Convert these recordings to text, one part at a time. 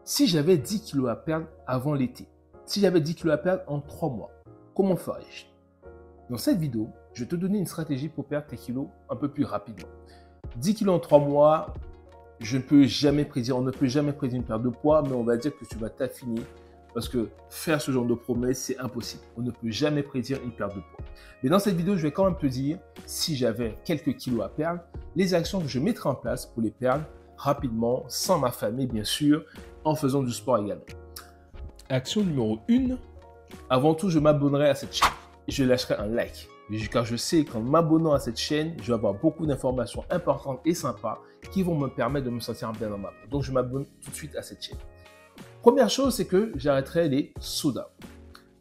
Si j'avais 10 kilos à perdre avant l'été, si j'avais 10 kilos à perdre en 3 mois, comment ferais-je? Dans cette vidéo, je vais te donner une stratégie pour perdre tes kilos un peu plus rapidement. 10 kilos en 3 mois, je ne peux jamais prédire, on ne peut jamais prédire une perte de poids, mais on va dire que tu vas t'affiner parce que faire ce genre de promesses, c'est impossible. On ne peut jamais prédire une perte de poids. Mais dans cette vidéo, je vais quand même te dire, si j'avais quelques kilos à perdre, les actions que je mettrais en place pour les perdre rapidement, sans m'affamer bien sûr, en faisant du sport également. Action numéro 1, avant tout, je m'abonnerai à cette chaîne et je lâcherai un like. Car je sais qu'en m'abonnant à cette chaîne, je vais avoir beaucoup d'informations importantes et sympas qui vont me permettre de me sentir bien dans ma peau. Donc, je m'abonne tout de suite à cette chaîne. Première chose, c'est que j'arrêterai les sodas.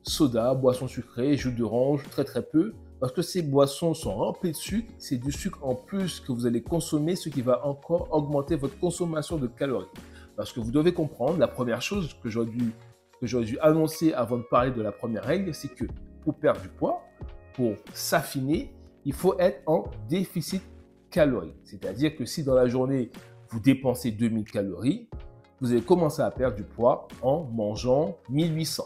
Soda, boissons sucrées, jus d'orange, très peu. Parce que ces boissons sont remplies de sucre. C'est du sucre en plus que vous allez consommer, ce qui va encore augmenter votre consommation de calories. Parce que vous devez comprendre, la première chose que j'aurais dû annoncer avant de parler de la première règle, c'est que pour perdre du poids, pour s'affiner, il faut être en déficit calorique. C'est-à-dire que si dans la journée, vous dépensez 2000 calories, vous allez commencer à perdre du poids en mangeant 1800.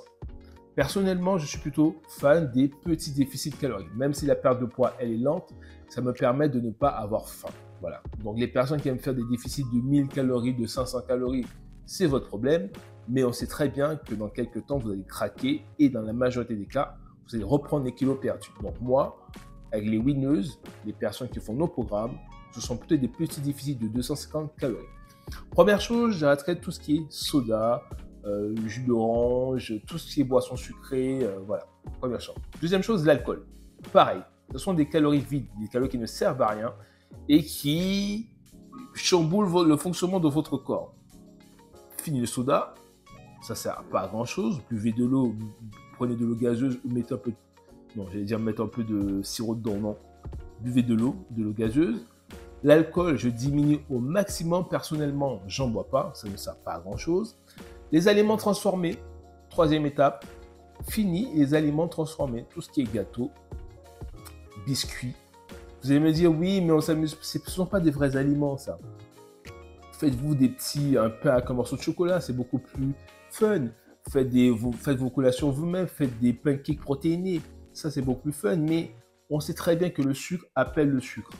Personnellement, je suis plutôt fan des petits déficits caloriques. Même si la perte de poids, elle est lente, ça me permet de ne pas avoir faim. Voilà. Donc, les personnes qui aiment faire des déficits de 1000 calories, de 500 calories, c'est votre problème. Mais on sait très bien que dans quelques temps, vous allez craquer et dans la majorité des cas, vous allez reprendre les kilos perdus. Donc, moi, avec les winneuses, les personnes qui font nos programmes, ce sont plutôt des petits déficits de 250 calories. Première chose, j'arrêterai tout ce qui est soda, jus d'orange, tout ce qui est boissons sucrées, voilà. Première chose. Deuxième chose, l'alcool. Pareil, ce sont des calories vides, des calories qui ne servent à rien et qui chamboulent le fonctionnement de votre corps. Fini le soda, ça sert pas à grand chose. Buvez de l'eau, prenez de l'eau gazeuse, mettez un peu, non, j'allais dire mettre un peu de sirop dedans, non. Buvez de l'eau gazeuse. L'alcool, je diminue au maximum. Personnellement, j'en bois pas, ça ne sert pas à grand chose. Les aliments transformés, troisième étape, fini les aliments transformés, tout ce qui est gâteau, biscuits. Vous allez me dire, oui, mais on s'amuse, ce ne sont pas des vrais aliments, ça. Faites-vous un pain avec un morceau de chocolat, c'est beaucoup plus fun. Faites vos collations vous-même, faites des pancakes protéinés, ça c'est beaucoup plus fun, mais on sait très bien que le sucre appelle le sucre.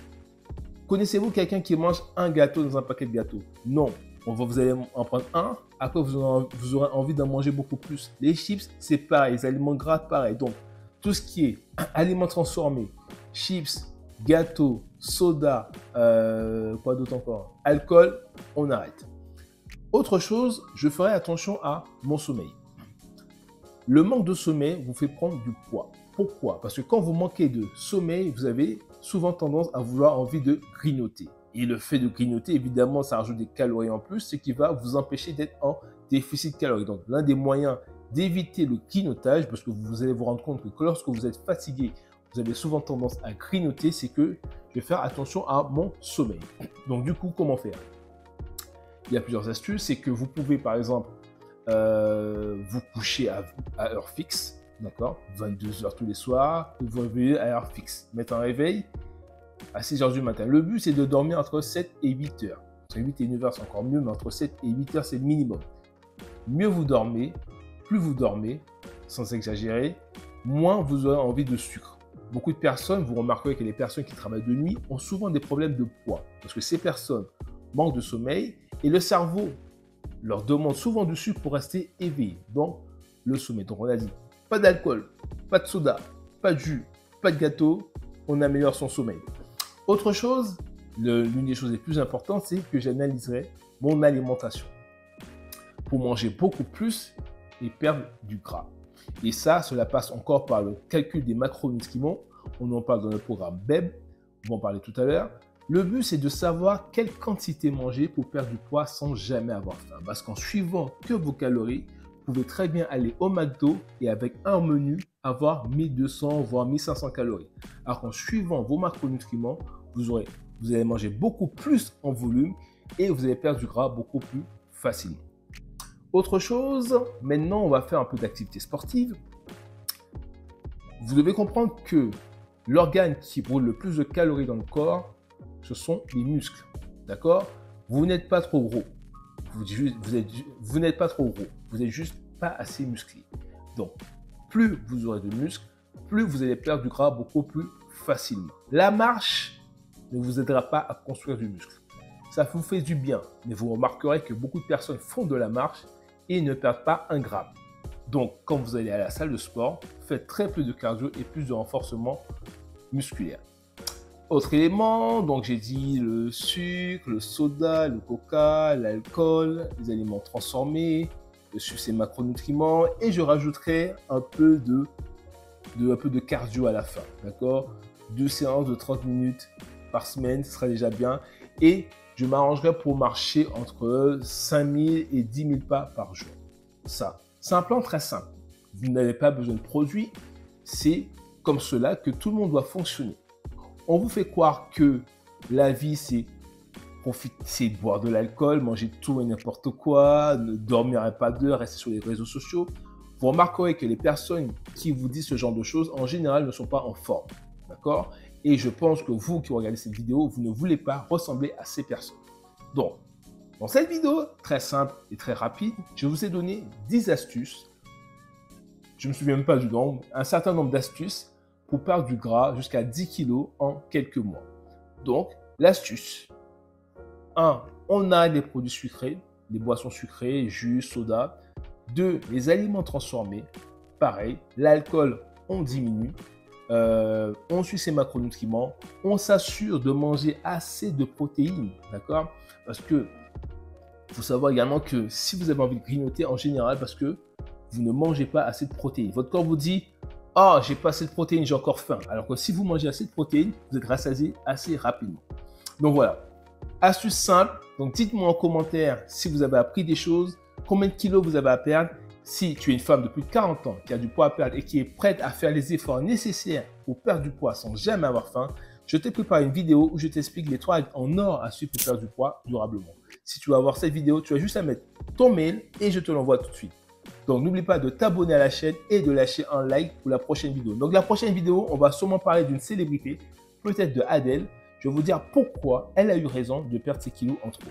Connaissez-vous quelqu'un qui mange un gâteau dans un paquet de gâteaux? Non. Vous allez en prendre un, après vous aurez envie d'en manger beaucoup plus. Les chips, c'est pareil, les aliments gras, pareil. Donc, tout ce qui est aliments transformés, chips, gâteaux, soda, quoi d'autre encore? Alcool, on arrête. Autre chose, je ferai attention à mon sommeil. Le manque de sommeil vous fait prendre du poids. Pourquoi? Parce que quand vous manquez de sommeil, vous avez souvent tendance à vouloir envie de grignoter. Et le fait de grignoter, évidemment, ça rajoute des calories en plus, ce qui va vous empêcher d'être en déficit calorique. Donc, l'un des moyens d'éviter le grignotage, parce que vous allez vous rendre compte que lorsque vous êtes fatigué, vous avez souvent tendance à grignoter, c'est que je vais faire attention à mon sommeil. Donc, du coup, comment faire? Il y a plusieurs astuces. C'est que vous pouvez, par exemple, vous coucher à heure fixe, d'accord, 22h tous les soirs, et vous réveillez à heure fixe. Mettre un réveil à 6h du matin. Le but, c'est de dormir entre 7 et 8 heures. Entre 8 et 9 heures, c'est encore mieux, mais entre 7 et 8 heures, c'est le minimum. Mieux vous dormez, plus vous dormez, sans exagérer, moins vous aurez envie de sucre. Beaucoup de personnes, vous remarquerez que les personnes qui travaillent de nuit ont souvent des problèmes de poids, parce que ces personnes manquent de sommeil et le cerveau leur demande souvent du sucre pour rester éveillé. Donc, le sommeil. Donc, on a dit, pas d'alcool, pas de soda, pas de jus, pas de gâteau, on améliore son sommeil. Autre chose, l'une des choses les plus importantes, c'est que j'analyserai mon alimentation pour manger beaucoup plus et perdre du gras. Et ça, cela passe encore par le calcul des macronutriments. On en parle dans le programme BEB, on va en parler tout à l'heure. Le but, c'est de savoir quelle quantité manger pour perdre du poids sans jamais avoir faim. Parce qu'en suivant que vos calories, vous pouvez très bien aller au McDo et avec un menu, avoir 1200 voire 1500 calories. Alors qu'en suivant vos macronutriments, vous allez manger beaucoup plus en volume et vous allez perdre du gras beaucoup plus facilement. Autre chose, maintenant on va faire un peu d'activité sportive. Vous devez comprendre que l'organe qui brûle le plus de calories dans le corps, ce sont les muscles. D'accord? Vous n'êtes pas trop gros. vous n'êtes pas trop gros, vous n'êtes juste pas assez musclé. Donc, plus vous aurez de muscles, plus vous allez perdre du gras beaucoup plus facilement. La marche ne vous aidera pas à construire du muscle. Ça vous fait du bien, mais vous remarquerez que beaucoup de personnes font de la marche et ne perdent pas un gramme. Donc, quand vous allez à la salle de sport, faites très peu de cardio et plus de renforcement musculaire. Autre élément, donc j'ai dit le sucre, le soda, le coca, l'alcool, les aliments transformés, le sucre et macronutriments, et je rajouterai un peu de cardio à la fin, d'accord? 2 séances de 30 minutes par semaine, ce sera déjà bien, et je m'arrangerai pour marcher entre 5000 et 10 000 pas par jour. Ça, c'est un plan très simple. Vous n'avez pas besoin de produits, c'est comme cela que tout le monde doit fonctionner. On vous fait croire que la vie, c'est profiter, boire de l'alcool, manger tout et n'importe quoi, ne dormir pas d'heure, rester sur les réseaux sociaux. Vous remarquerez que les personnes qui vous disent ce genre de choses, en général, ne sont pas en forme. D'accord? Et je pense que vous qui regardez cette vidéo, vous ne voulez pas ressembler à ces personnes. Donc, dans cette vidéo, très simple et très rapide, je vous ai donné 10 astuces. Je ne me souviens même pas du nombre, un certain nombre d'astuces pour perdre du gras jusqu'à 10 kg en quelques mois. Donc, l'astuce 1. On a des produits sucrés, des boissons sucrées, jus, soda. 2. Les aliments transformés. Pareil, l'alcool, on diminue. On suit ses macronutriments. On s'assure de manger assez de protéines, d'accord? Parce que il faut savoir également que si vous avez envie de grignoter, en général, parce que vous ne mangez pas assez de protéines. Votre corps vous dit « Ah, j'ai pas assez de protéines, j'ai encore faim ». Alors que si vous mangez assez de protéines, vous êtes rassasié assez rapidement. Donc voilà, astuce simple. Donc dites-moi en commentaire si vous avez appris des choses, combien de kilos vous avez à perdre. Si tu es une femme de plus de 40 ans qui a du poids à perdre et qui est prête à faire les efforts nécessaires pour perdre du poids sans jamais avoir faim, je t'ai préparé une vidéo où je t'explique les 3 règles en or à suivre pour perdre du poids durablement. Si tu veux avoir cette vidéo, tu as juste à mettre ton mail et je te l'envoie tout de suite. Donc n'oublie pas de t'abonner à la chaîne et de lâcher un like pour la prochaine vidéo. Donc la prochaine vidéo, on va sûrement parler d'une célébrité, peut-être de Adèle. Je vais vous dire pourquoi elle a eu raison de perdre ses kilos en trop.